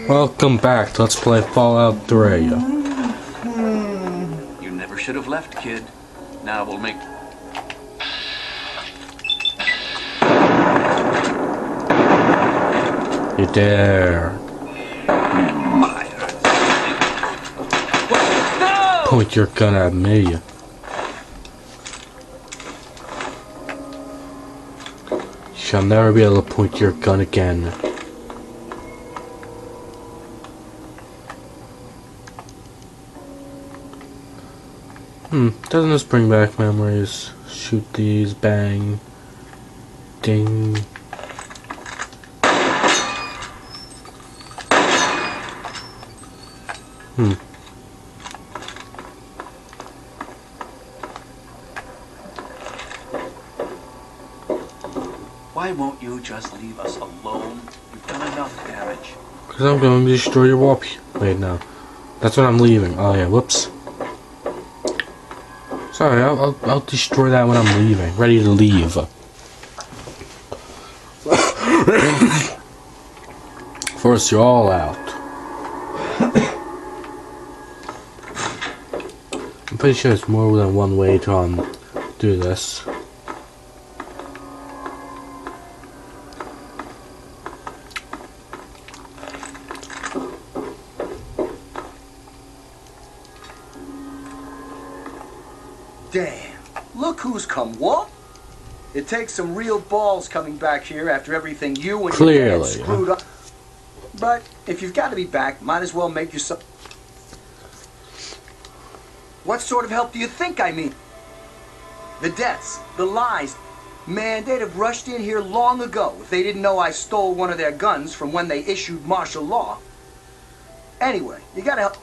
Welcome back. Let's play Fallout 3. You never should have left, kid. Now we'll make... You dare. My no! Point your gun at me. You shall never be able to point your gun again. Doesn't this bring back memories? Shoot these, bang, ding. Why won't you just leave us alone? You've done enough damage. Because I'm going to destroy your wall. Wait, no. That's when I'm leaving. Oh, yeah, whoops. Sorry, I'll destroy that when I'm leaving. Ready to leave. Force you all out. I'm pretty sure there's more than one way to do this. Damn, look who's come, what? It takes some real balls coming back here after everything you and your dad screwed up. But if you've got to be back, might as well make yourself... What sort of help do you think I mean? The deaths, the lies. Man, they'd have rushed in here long ago if they didn't know I stole one of their guns from when they issued martial law. Anyway, you gotta help...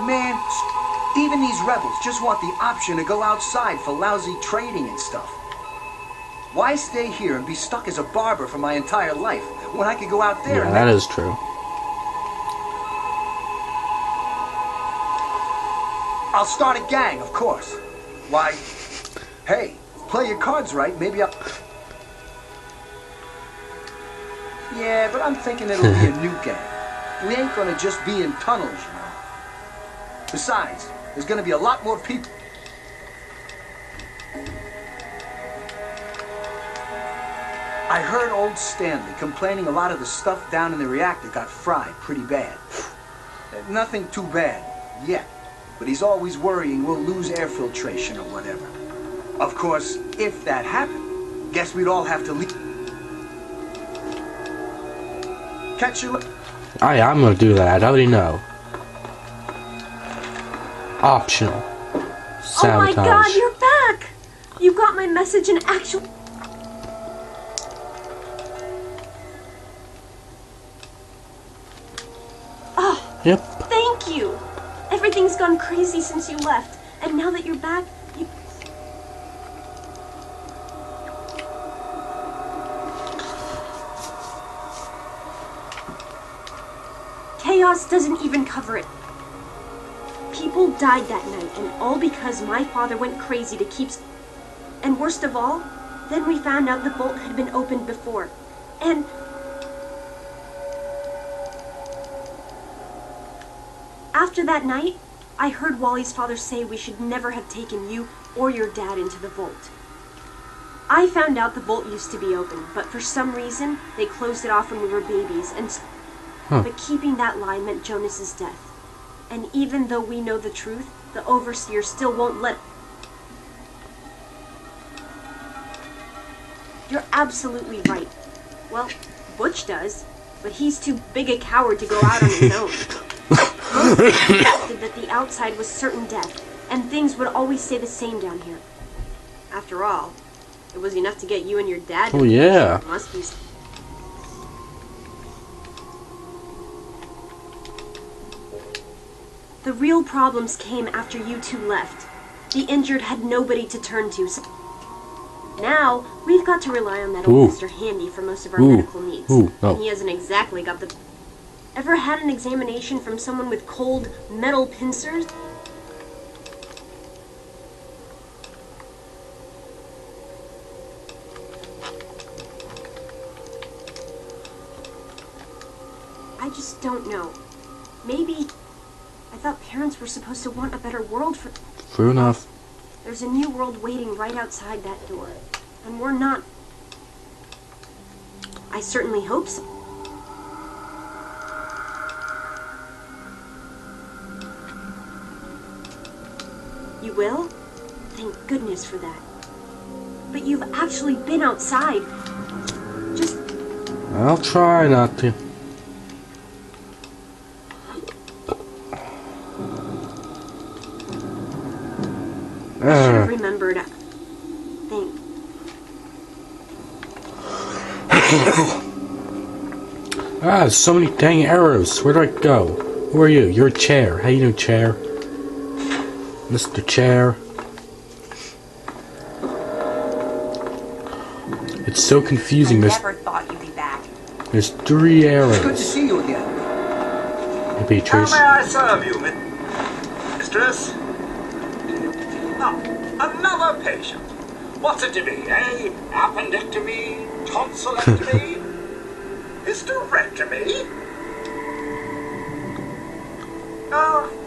Man, even these rebels just want the option to go outside for lousy trading and stuff. Why stay here and be stuck as a barber for my entire life when I could go out there and... that is true. I'll start a gang, of course. Why, hey, play your cards right, maybe I'll... Yeah, but I'm thinking it'll be a new gang. We ain't gonna just be in tunnels, you know. Besides, there's gonna be a lot more people. I heard old Stanley complaining a lot of the stuff down in the reactor got fried pretty bad. Nothing too bad, yet. But he's always worrying we'll lose air filtration or whatever. Of course, if that happened, guess we'd all have to leave. Catch you... I'm gonna do that. I already know. Optional. Sabotage. Oh my god, you're back! You got my message in actual... Oh, Yep. thank you! Everything's gone crazy since you left, and now that you're back, you... Chaos doesn't even cover it. People died that night, and all because my father went crazy to keep... And worst of all, then we found out the vault had been opened before. And... After that night, I heard Wally's father say we should never have taken you or your dad into the vault. I found out the vault used to be open, but for some reason, they closed it off when we were babies, and... But keeping that lie meant Jonas's death. And even though we know the truth, the Overseer still won't let... You're absolutely right. Well, Butch does, but he's too big a coward to go out on his own. Most people accepted that the outside was certain death, and things would always stay the same down here. After all, it was enough to get you and your dad to... Oh, yeah. It must be... The real problems came after you two left. The injured had nobody to turn to, so now we've got to rely on that old Mr. Handy for most of our medical needs. No. And he hasn't exactly got the... Ever had an examination from someone with cold metal pincers? I just don't know. Maybe I thought parents were supposed to want a better world for... True enough. There's a new world waiting right outside that door. And we're not... I certainly hope so. You will? Thank goodness for that. But you've actually been outside. Just... I'll try not to. I should have remembered. Thank... There's so many dang arrows. Where do I go? Who are you? You're a chair. How you doing, chair? Mr. Chair. It's so confusing, I Miss. never thought you'd be back. There's 3 arrows. It's good to see you again. Hey, Beatrice. How may I serve you, mistress? Another patient. What's it to be, eh? Appendectomy? Tonsillectomy? Hysterectomy?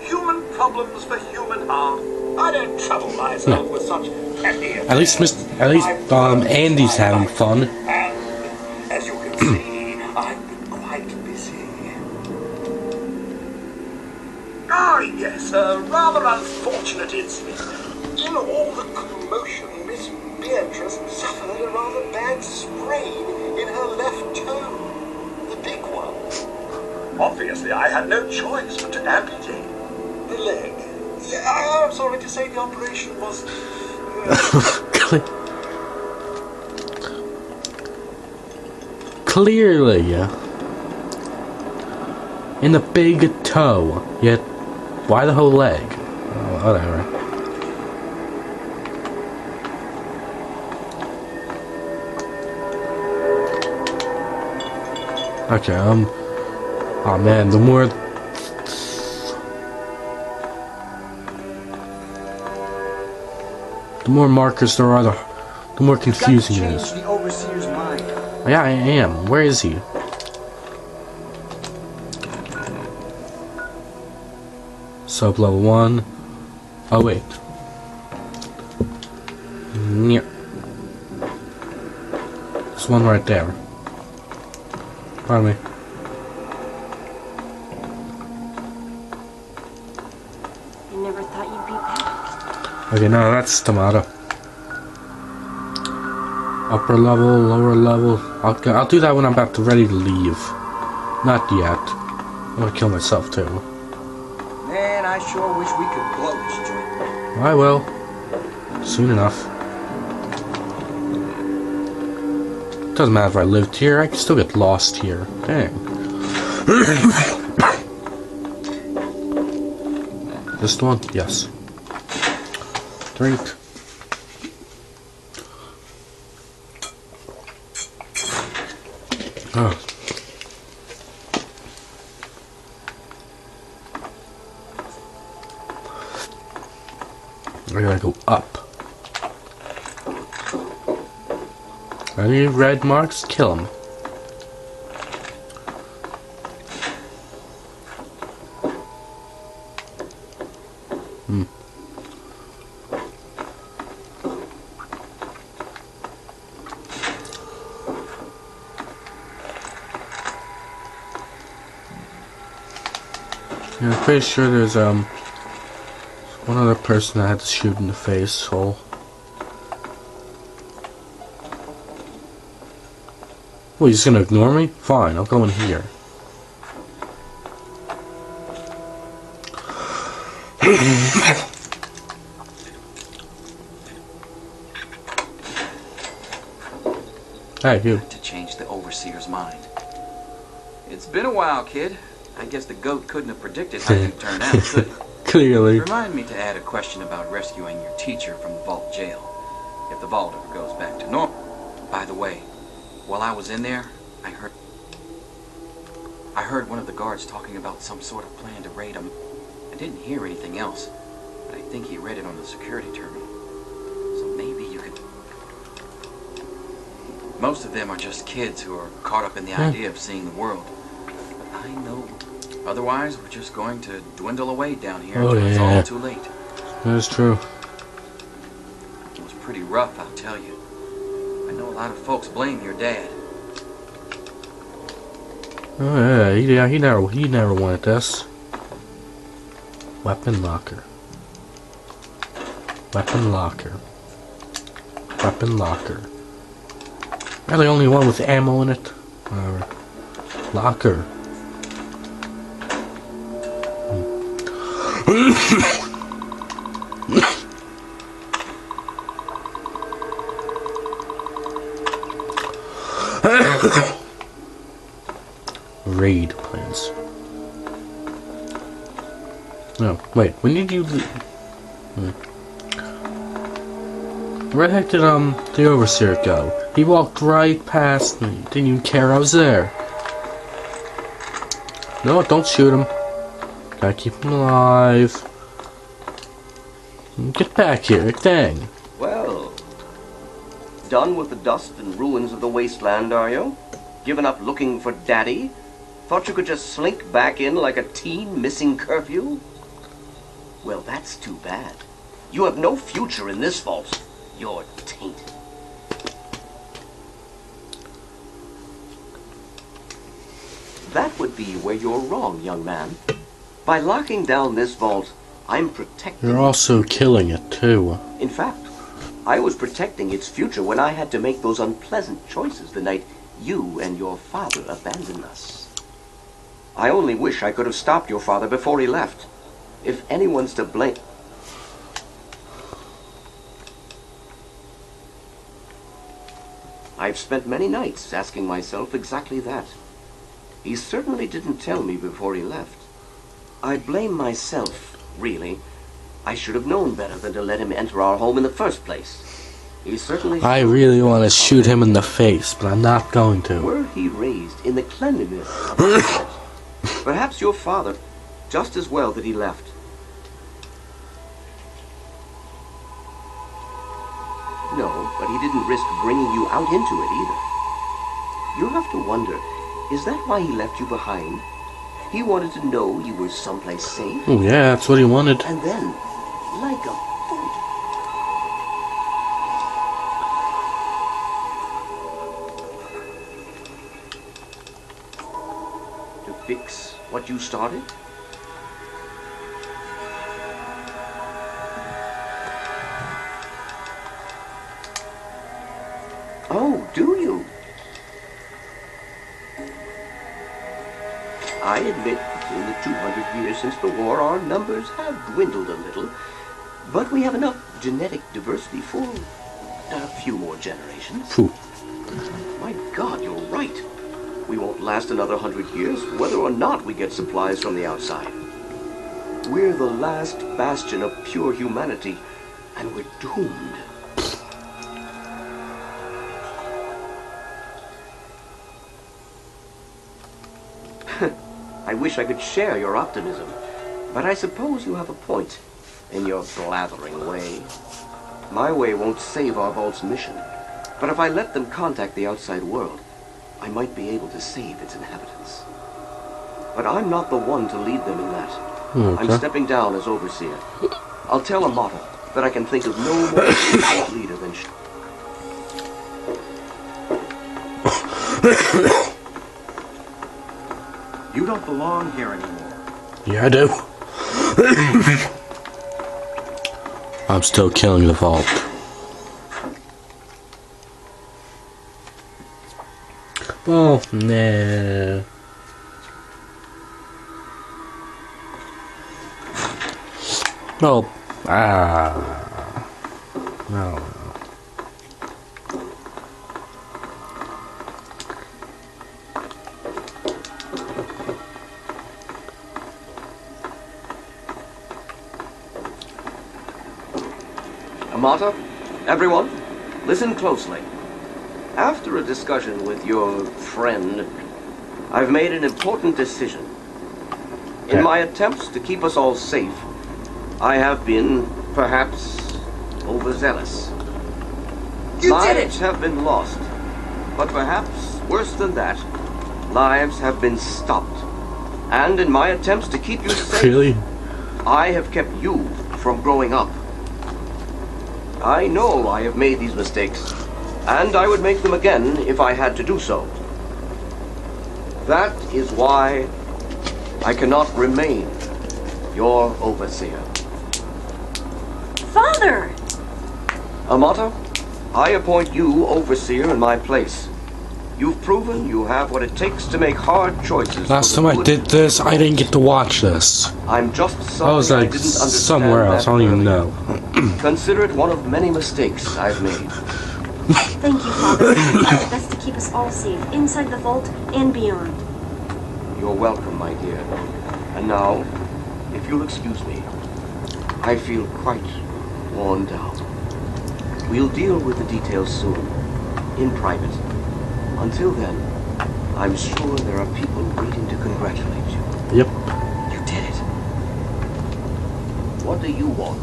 Human problems for human heart. I don't trouble myself with such petty affairs. At least Andy's having fun. And, as you can see, I've been quite busy. Ah, yes, a rather unfortunate incident. In all the commotion, Miss Beatrice suffered a rather bad sprain in her left toe. The big one. Obviously, I had no choice but to amputate the leg. I'm sorry to say the operation was... Clearly, yeah. In the big toe. Yet, why the whole leg? Oh, whatever. Okay, oh man, the more markers there are, the more confusing it is. The overseer's mind. Yeah, I am. Where is he? Sub level 1. Oh wait. Yeah. There's one right there. Pardon me. I never thought you'd be back. Okay, no, that's tomato. Upper level, lower level. I'll do that when I'm about to ready to leave. Not yet. I'm gonna kill myself too. Man, I sure wish we could blow this joint. I will. Soon enough. Doesn't matter if I lived here, I can still get lost here. Dang. This one? Yes. Drink. Oh. I gotta go up. Any red marks? Kill them. Yeah, I'm pretty sure there's one other person I had to shoot in the face, so... Well, he's gonna ignore me? Fine, I'll go in here. Hey, you. To change the overseer's mind. It's been a while, kid. I guess the goat couldn't have predicted how you'd turn out, could it? Clearly. Remind me to add a question about rescuing your teacher from the vault jail, if the vault ever goes back to normal. By the way, while I was in there, I heard one of the guards talking about some sort of plan to raid him. I didn't hear anything else, but I think he read it on the security terminal. So maybe you could... Most of them are just kids who are caught up in the idea of seeing the world. I know. Otherwise, we're just going to dwindle away down here Oh, until it's yeah. all too late. That is true. It was pretty rough, I'll tell you. I know a lot of folks blame your dad. Oh yeah, he never wanted this. Weapon locker. Weapon locker. Weapon locker. Am I the only one with ammo in it? Whatever. Locker. Raid plans. No, wait. When did you leave? Where the heck did the overseer go? He walked right past me. Didn't even care I was there. No, don't shoot him. Gotta keep him alive. Get back here, dang. Well, done with the dust and ruins of the wasteland, are you? Given up looking for Daddy? Thought you could just slink back in like a teen missing curfew? Well, that's too bad. You have no future in this vault. You're tainted. That would be where you're wrong, young man. By locking down this vault, I'm protecting... You're also killing it, too. In fact, I was protecting its future when I had to make those unpleasant choices the night you and your father abandoned us. I only wish I could have stopped your father before he left. If anyone's to blame... I've spent many nights asking myself exactly that. He certainly didn't tell me before he left. I blame myself, really. I should have known better than to let him enter our home in the first place. He certainly... I really want to shoot him in the face, but I'm not going to. Were he raised in the cleanliness of perhaps your father, just as well that he left. No, but he didn't risk bringing you out into it either. You have to wonder, is that why he left you behind? He wanted to know you were someplace safe. Oh yeah, that's what he wanted. And then, like a fool, to fix what you started? Oh, do you? I admit, in the 200 years since the war, our numbers have dwindled a little, but we have enough genetic diversity for a few more generations. Phew. My God, you're right. We won't last another 100 years, whether or not we get supplies from the outside. We're the last bastion of pure humanity, and we're doomed. I wish I could share your optimism, but I suppose you have a point in your blathering way. My way won't save our vault's mission, but if I let them contact the outside world, I might be able to save its inhabitants. But I'm not the one to lead them in that. Okay. I'm stepping down as overseer. I'll tell Amata that I can think of no more efficient leader than she. You don't belong here anymore. Yeah, I do. I'm still killing the vault. Oh, nah. Well, no. Amata, everyone, listen closely. After a discussion with your friend, I've made an important decision. In my attempts to keep us all safe, I have been, perhaps, overzealous. Lives have been lost, but perhaps, worse than that, lives have been stopped And in my attempts to keep you safe, Really? I have kept you from growing up. I know I have made these mistakes, and I would make them again if I had to do so. That is why I cannot remain your overseer. Father! Amata, I appoint you overseer in my place. You've proven you have what it takes to make hard choices. Last for time the I good. did this, I didn't get to watch this. I'm just sorry I was like didn't understand somewhere else. that I don't even earlier. know. Consider it one of many mistakes I've made. Thank you, Father. You did your best to keep us all safe, inside the vault and beyond. You're welcome, my dear. And now, if you'll excuse me, I feel quite worn down. We'll deal with the details soon, in private. Until then, I'm sure there are people waiting to congratulate you. Yep. You did it. What do you want?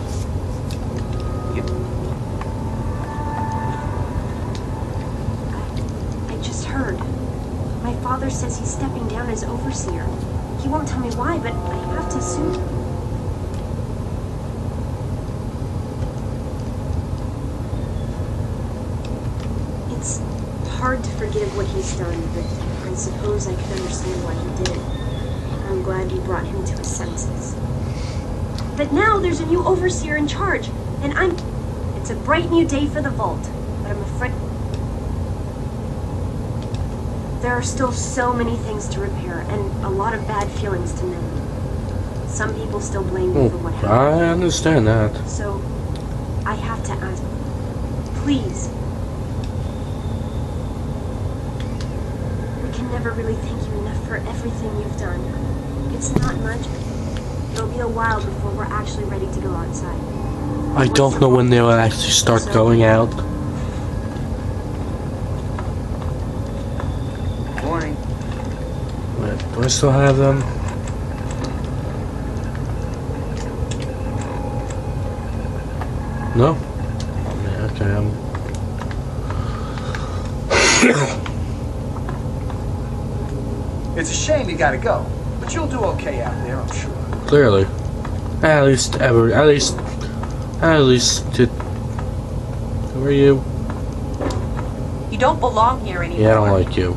I just heard. My father says he's stepping down as overseer. He won't tell me why, but I have to assume. It's hard to forgive what he's done, but I suppose I can understand why he did it. I'm glad you brought him to his senses. But now there's a new overseer in charge, and It's a bright new day for the vault, but I'm afraid there are still so many things to repair, and a lot of bad feelings to mend. Some people still blame me for what happened. I understand that. So, I have to ask, please. We can never really thank you enough for everything you've done. It's not much, but it'll be a while before we're actually ready to go outside. I don't know when they'll actually start going out. Morning. Wait, do I still have them? No? Yeah, okay, It's a shame you gotta go, but you'll do okay out there, I'm sure. clearly. At least, who are you? You don't belong here anymore. Yeah, I don't like you.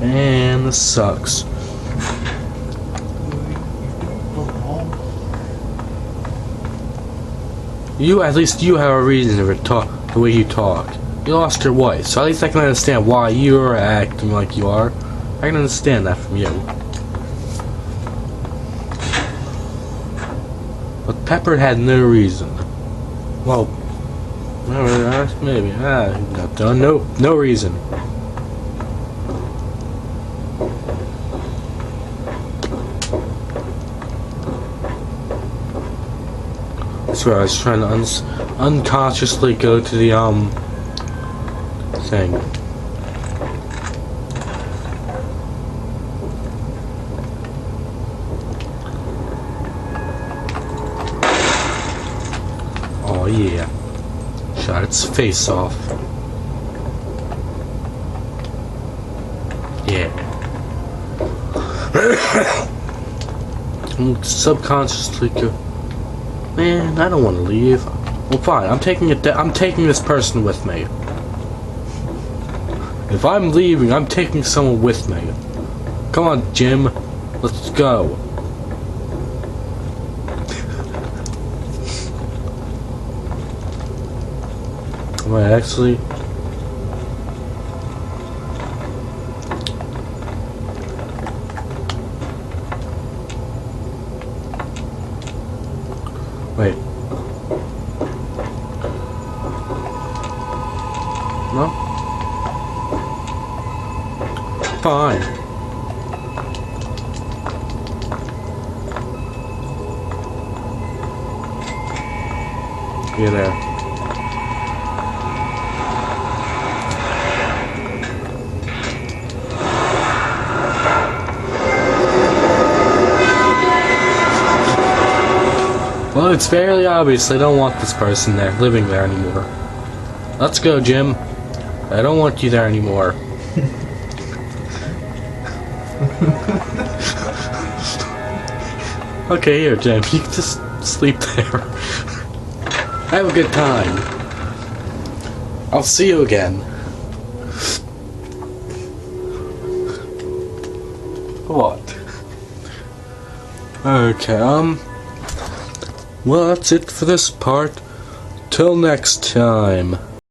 And this sucks. At least you have a reason to talk the way you talk. You lost your wife, so at least I can understand why you're acting like you are. I can understand that from you. But Pepper had no reason. Well, maybe. Not done. No reason. That's where I was trying to unconsciously go to the thing. Oh yeah. Shot its face off. Yeah. Subconsciously go. Man, I don't want to leave. Well, fine. I'm taking this person with me. If I'm leaving, I'm taking someone with me. Come on, Jim. Let's go. Wait, actually. Wait. No? Fine. You're there. Well, it's fairly obvious they don't want this person there, living there anymore. Let's go, Jim. I don't want you there anymore. Okay, here, Jim. You can just sleep there. Have a good time. I'll see you again. What? Okay, well, that's it for this part. Till next time.